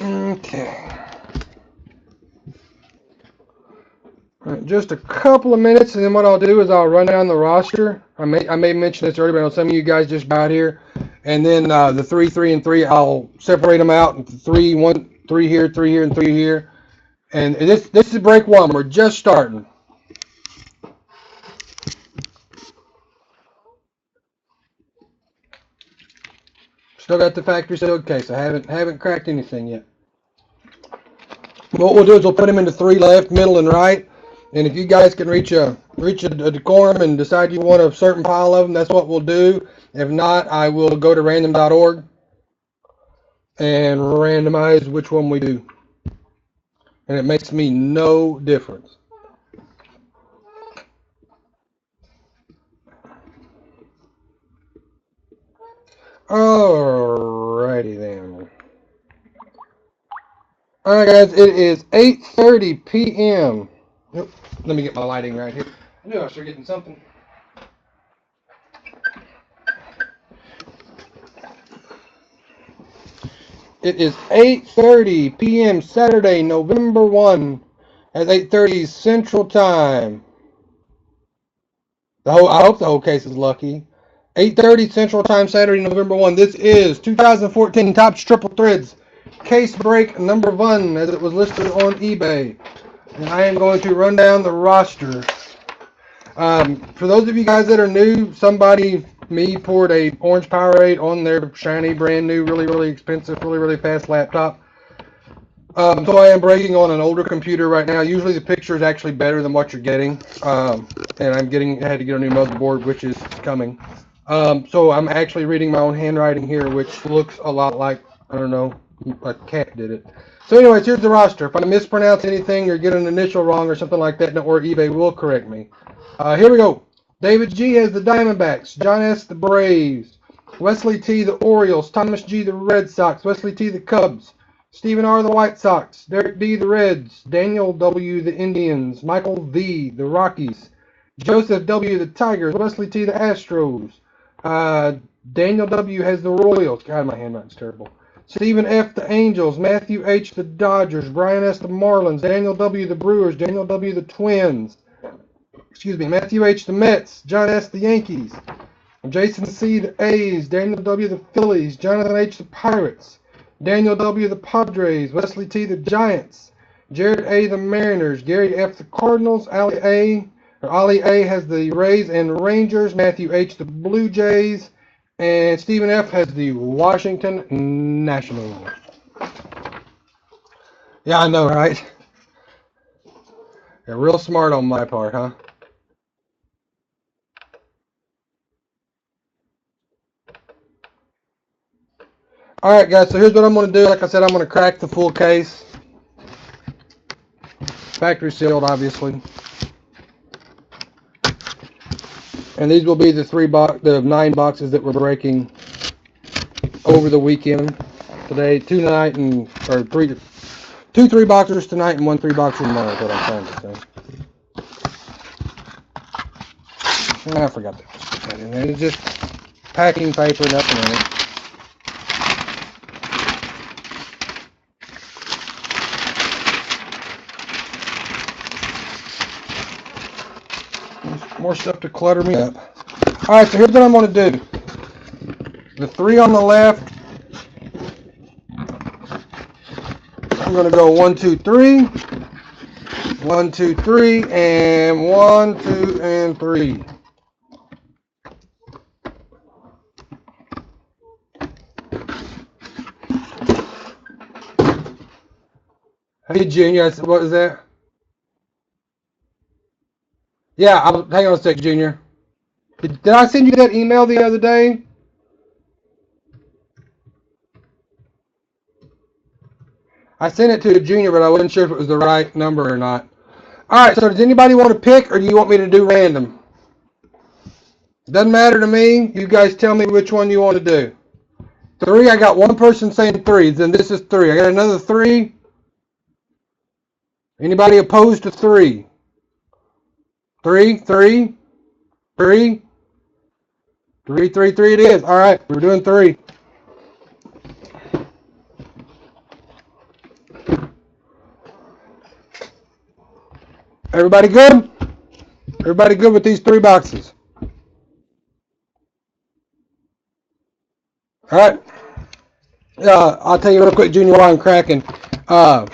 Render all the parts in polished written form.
Okay. All right, just a couple of minutes, and then what I'll do is I'll run down the roster. I may mention this earlier, but I know some of you guys just got here, and then the 3, 3, and 3, I'll separate them out into 3, 1, 3 here, 3 here, and 3 here. And this is break one. We're just starting. Still got the factory sealed case. I haven't cracked anything yet. What we'll do is we'll put them into 3 left, middle, and right. And if you guys can reach a decorum and decide you want a certain pile of them, that's what we'll do. If not, I will go to random.org and randomize which one we do. And it makes me no difference. Alrighty then. Alright guys, it is 8:30 p.m. Let me get my lighting right here. I knew I was forgetting something. It is 8:30 p.m. Saturday, November 1 at 8:30 Central Time. I hope the whole case is lucky. 8:30 Central Time, Saturday, November 1. This is 2014 Topps Triple Threads case break number 1 as it was listed on eBay. And I am going to run down the roster. For those of you guys that are new, me poured a orange Powerade on their shiny, brand new, really, really expensive, really, really fast laptop. So I am breaking on an older computer right now. Usually the picture is actually better than what you're getting. And I had to get a new motherboard, which is coming. So I'm actually reading my own handwriting here, which looks a lot like, I don't know, a cat did it. So anyways, here's the roster. If I mispronounce anything or get an initial wrong or something like that, don't worry, eBay will correct me. Here we go. David G has the Diamondbacks, John S the Braves, Wesley T the Orioles, Thomas G the Red Sox, Wesley T the Cubs, Stephen R the White Sox, Derek D the Reds, Daniel W the Indians, Michael V the Rockies, Joseph W the Tigers, Wesley T the Astros, Daniel W has the Royals. God, my handwriting's terrible. Stephen F the Angels, Matthew H the Dodgers, Brian S the Marlins, Daniel W the Brewers, Daniel W the Twins, Matthew H the Mets, John S the Yankees, Jason C the A's, Daniel W the Phillies, Jonathan H the Pirates, Daniel W the Padres, Wesley T the Giants, Jared A the Mariners, Gary F the Cardinals, Ali A has the Rays and Rangers, Matthew H the Blue Jays, and Stephen F has the Washington Nationals. Yeah, I know, right? Yeah, real smart on my part, huh? Alright guys, so here's what I'm going to do. Like I said, I'm going to crack the full case. Factory sealed, obviously. And these will be the 9 boxes that we're breaking over the weekend. Today, 2 3-boxers tonight and 1 3-boxer tomorrow is what I'm trying to say. I forgot to put that in there. It's just packing paper, nothing in it. More stuff to clutter me up. Alright, so here's what I'm going to do. The 3 on the left, I'm going to go 1, 2, 3, 1, 2, 3, and 1, 2, and 3. Hey, Junior, what is that? Yeah, hang on a sec, Junior. Did I send you that email the other day? I sent it to Junior, but I wasn't sure if it was the right number or not. Alright, so does anybody want to pick, or do you want me to do random? Doesn't matter to me. You guys tell me which one you want to do. 3, I got one person saying 3. Then this is 3. I got another 3. Anybody opposed to 3? 3, 3, 3, 3, 3, 3 it is. Alright, we're doing 3. Everybody good? Everybody good with these 3 boxes? All right. I'll tell you real quick, Junior, while I'm cracking. I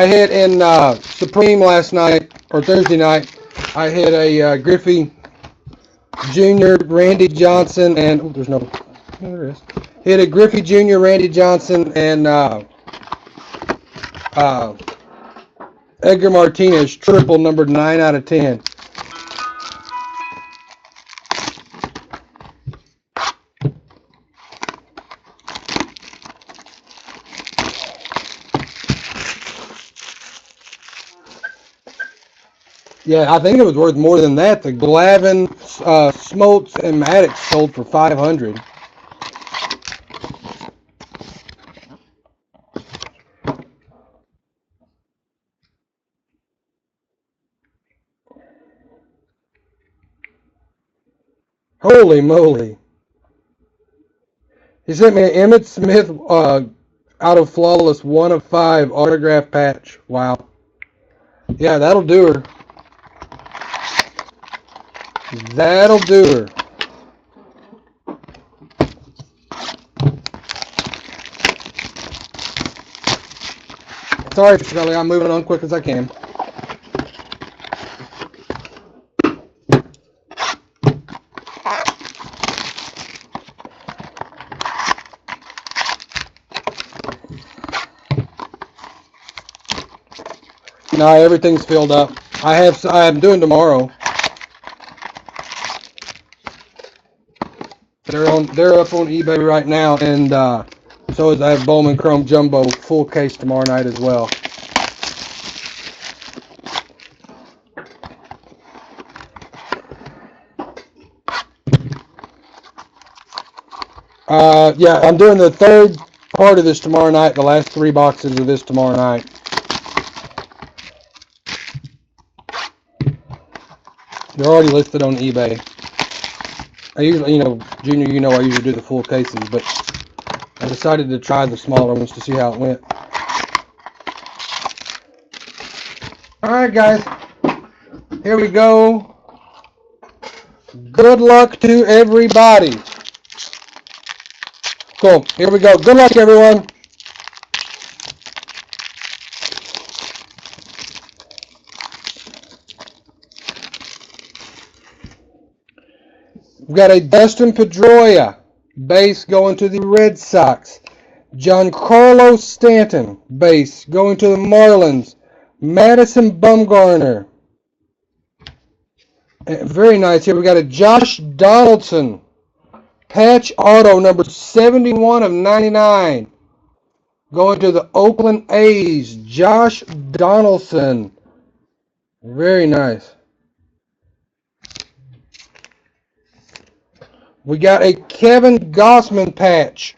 hit in Supreme last night, or Thursday night. I hit a Griffey Jr., Randy Johnson, and oh, there's no. There it is. Hit a Griffey Jr., Randy Johnson, and Edgar Martinez triple numbered 9 out of 10. Yeah, I think it was worth more than that. The Glavine, Smoltz, and Maddox sold for $500. Holy moly! He sent me an Emmitt Smith out of Flawless 1 of 5 autograph patch. Wow. Yeah, that'll do her. That'll do her. Sorry, Shirley, I'm moving on quick as I can. No, everything's filled up. I'm doing tomorrow. They're up on eBay right now, and so is I have Bowman Chrome Jumbo full case tomorrow night as well. Yeah, I'm doing the third part of this tomorrow night. The last 3 boxes of this tomorrow night. They're already listed on eBay. I usually, Junior, I usually do the full cases, but I decided to try the smaller ones to see how it went. Alright, guys. Here we go. Good luck to everybody. Cool. Here we go. Good luck, everyone. We've got a Dustin Pedroia base going to the Red Sox. Giancarlo Stanton base going to the Marlins. Madison Bumgarner. Very nice here. We got a Josh Donaldson patch auto number 71 of 99 going to the Oakland A's. Josh Donaldson. Very nice. We got a Kevin Gausman patch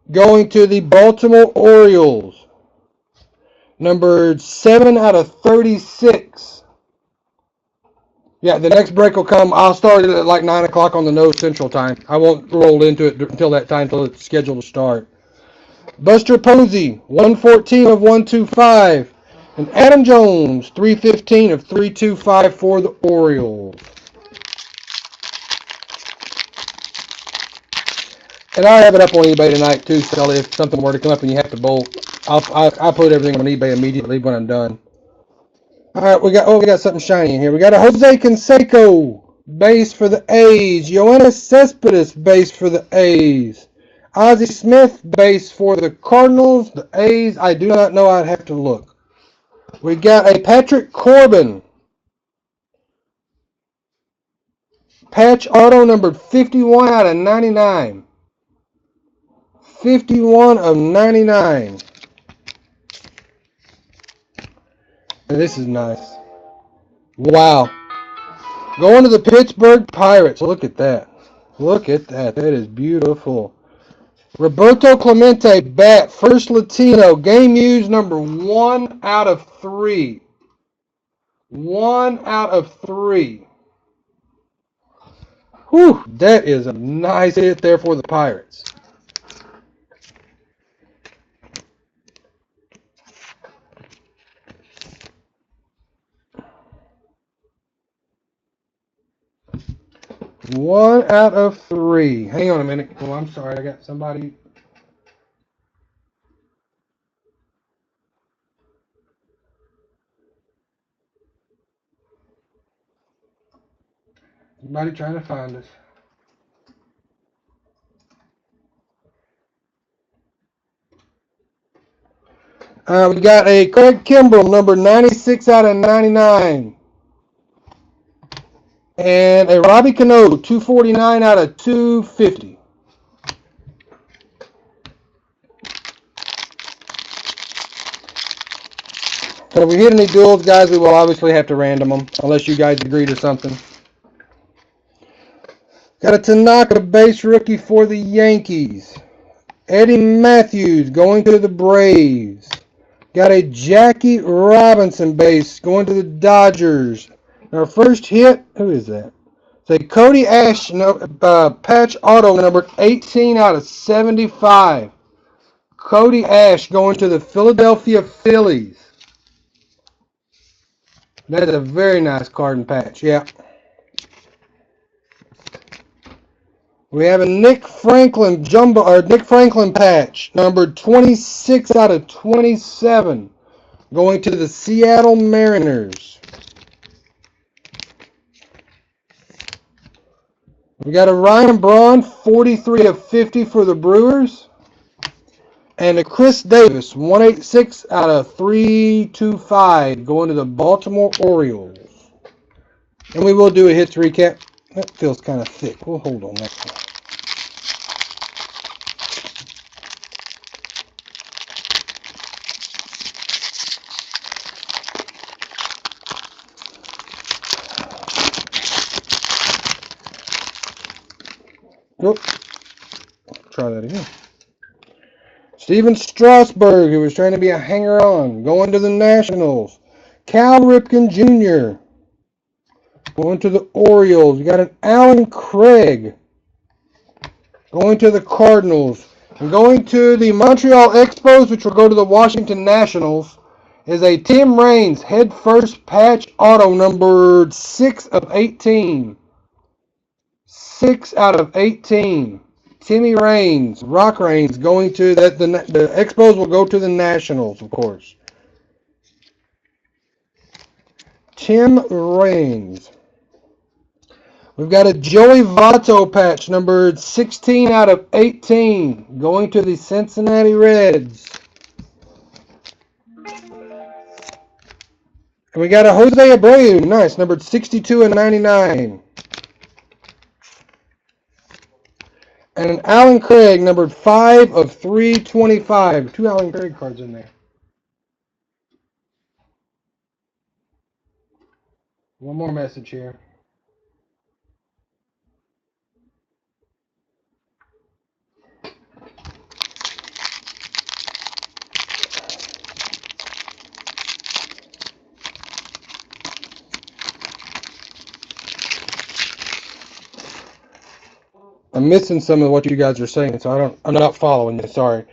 going to the Baltimore Orioles. Numbered 7 out of 36. Yeah, the next break will come. I'll start it at like 9 o'clock on the Nose Central time. I won't roll into it until that time, until it's scheduled to start. Buster Posey, 114 of 125. And Adam Jones, 315 of 325 for the Orioles. And I'll have it up on eBay tonight too, so if something were to come up and you have to bolt, I'll put everything on eBay immediately when I'm done. All right, we got something shiny in here. We got a Jose Canseco base for the A's. Yoenis Cespedes base for the A's. Ozzie Smith base for the Cardinals. The A's, I do not know. I'd have to look. We got a Patrick Corbin patch auto numbered 51 out of 99. 51 of 99. And this is nice. Wow. Going to the Pittsburgh Pirates. Look at that. Look at that. That is beautiful. Roberto Clemente, bat, first Latino. Game used number 1 out of 3. 1 out of 3. Whew. That is a nice hit there for the Pirates. 1 out of 3. Hang on a minute. Oh, I'm sorry. I got somebody. Somebody trying to find us. We got a Craig Kimbrell, number 96 out of 99. And a Robbie Cano, 249 out of 250. So if we hit any duels, guys, we will obviously have to random them, unless you guys agree to something. Got a Tanaka base rookie for the Yankees. Eddie Matthews going to the Braves. Got a Jackie Robinson base going to the Dodgers. Our first hit, who is that? It's a Cody Ash patch auto number 18 out of 75. Cody Ash going to the Philadelphia Phillies. That is a very nice card and patch, yeah. We have a Nick Franklin patch, number 26 out of 27, going to the Seattle Mariners. We got a Ryan Braun, 43 of 50 for the Brewers. And a Chris Davis, 186 out of 325, going to the Baltimore Orioles. And we will do a hits recap. That feels kind of thick. We'll hold on that one. Nope. Try that again. Steven Strasburg, who was trying to be a hanger-on, going to the Nationals. Cal Ripken Jr. going to the Orioles. You got an Alan Craig going to the Cardinals. And going to the Montreal Expos, which will go to the Washington Nationals, is a Tim Raines head first patch auto numbered 6 of 18. 6 out of 18. Timmy Raines, Rock Raines, going to that. The Expos will go to the Nationals, of course. Tim Raines. We've got a Joey Votto patch, numbered 16 out of 18, going to the Cincinnati Reds. And we got a Jose Abreu, nice, numbered 62 and 99. And an Alan Craig, numbered 5 of 325. 2 Alan Craig cards in there. One more message here. I'm missing some of what you guys are saying, so I'm not following you. Sorry.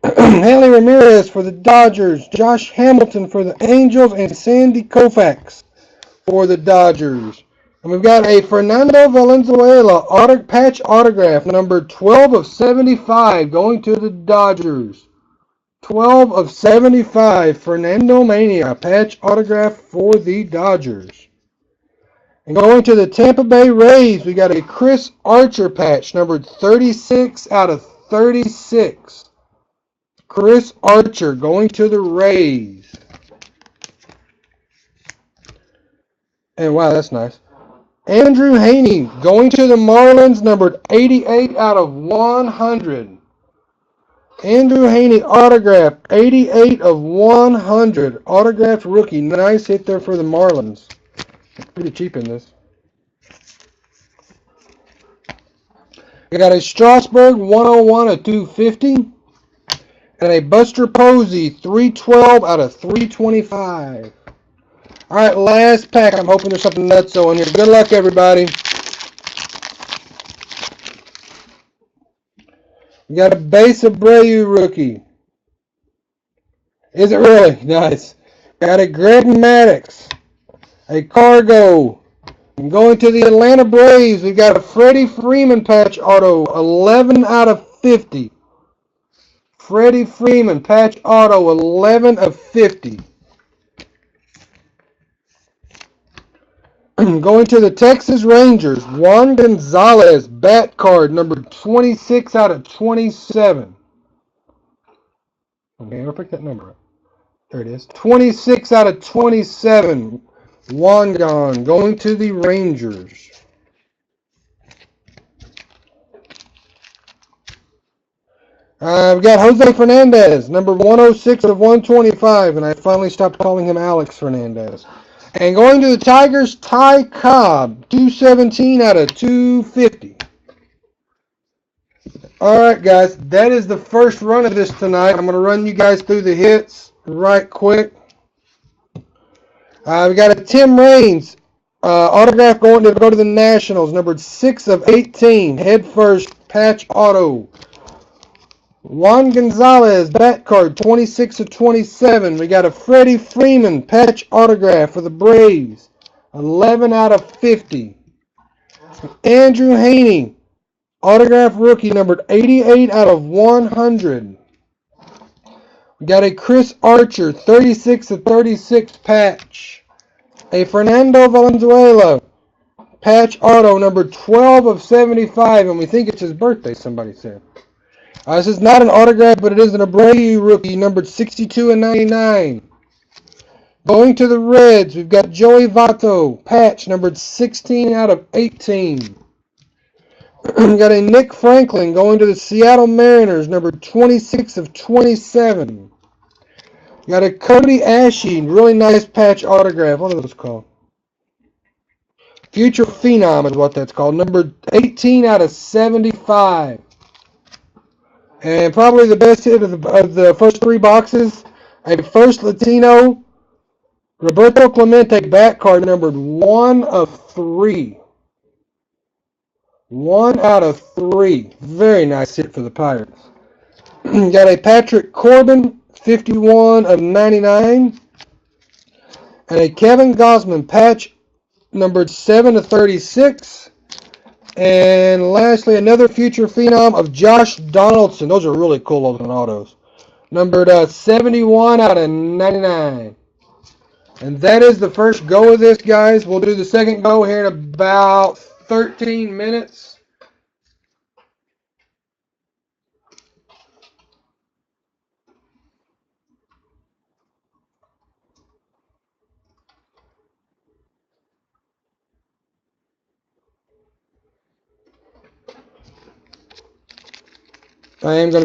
Hanley Ramirez for the Dodgers, Josh Hamilton for the Angels, and Sandy Koufax for the Dodgers. And we've got a Fernando Valenzuela patch autograph, number 12 of 75, going to the Dodgers. 12 of 75, Fernando Mania patch autograph for the Dodgers. And going to the Tampa Bay Rays, we got a Chris Archer patch, numbered 36 out of 36. Chris Archer going to the Rays. And wow, that's nice. Andrew Heaney going to the Marlins, numbered 88 out of 100. Andrew Heaney autograph, 88 of 100. Autographed rookie. Nice hit there for the Marlins. Pretty cheap in this. We got a Strasburg 101 of 250. And a Buster Posey 312 out of 325. All right, last pack. I'm hoping there's something nutso in here. Good luck, everybody. We got a base Abreu rookie. Is it really? Nice. Got a Greg Maddux. A Cargo. And going to the Atlanta Braves, we've got a Freddie Freeman patch auto, 11 out of 50. Freddie Freeman patch auto, 11 of 50. Going to the Texas Rangers, Juan Gonzalez bat card, number 26 out of 27. Okay, I'll pick that number up. There it is. 26 out of 27. Juan Gon going to the Rangers. I've got Jose Fernandez, number 106 of 125, and I finally stopped calling him Alex Fernandez. And going to the Tigers, Ty Cobb, 217 out of 250. All right, guys, that is the first run of this tonight. I'm going to run you guys through the hits right quick. We got a Tim Raines autograph going to go to the Nationals, numbered 6 of 18, head first, patch auto. Juan Gonzalez, bat card, 26 of 27. We got a Freddie Freeman, patch autograph for the Braves, 11 out of 50. Andrew Heaney, autograph rookie, numbered 88 out of 100. We got a Chris Archer, 36 of 36 patch. A Fernando Valenzuela, patch auto, number 12 of 75, and we think it's his birthday, somebody said. This is not an autograph, but it is an Abreu rookie, numbered 62 and 99. Going to the Reds, we've got Joey Votto, patch, numbered 16 out of 18. We've got a Nick Franklin going to the Seattle Mariners, numbered 26 of 27. We got a Cody Ashe, really nice patch autograph. What are those called? Future Phenom is what that's called, numbered 18 out of 75. And probably the best hit of the first three boxes, a first Latino, Roberto Clemente bat card, numbered 1 of 3. 1 out of 3. Very nice hit for the Pirates. Got a Patrick Corbin, 51 of 99. And a Kevin Gausman patch, numbered 7 of 36. And lastly, another future phenom of Josh Donaldson. Those are really cool looking autos. Numbered 71 out of 99. And that is the first go of this, guys. We'll do the second go here in about 13 minutes. I am going to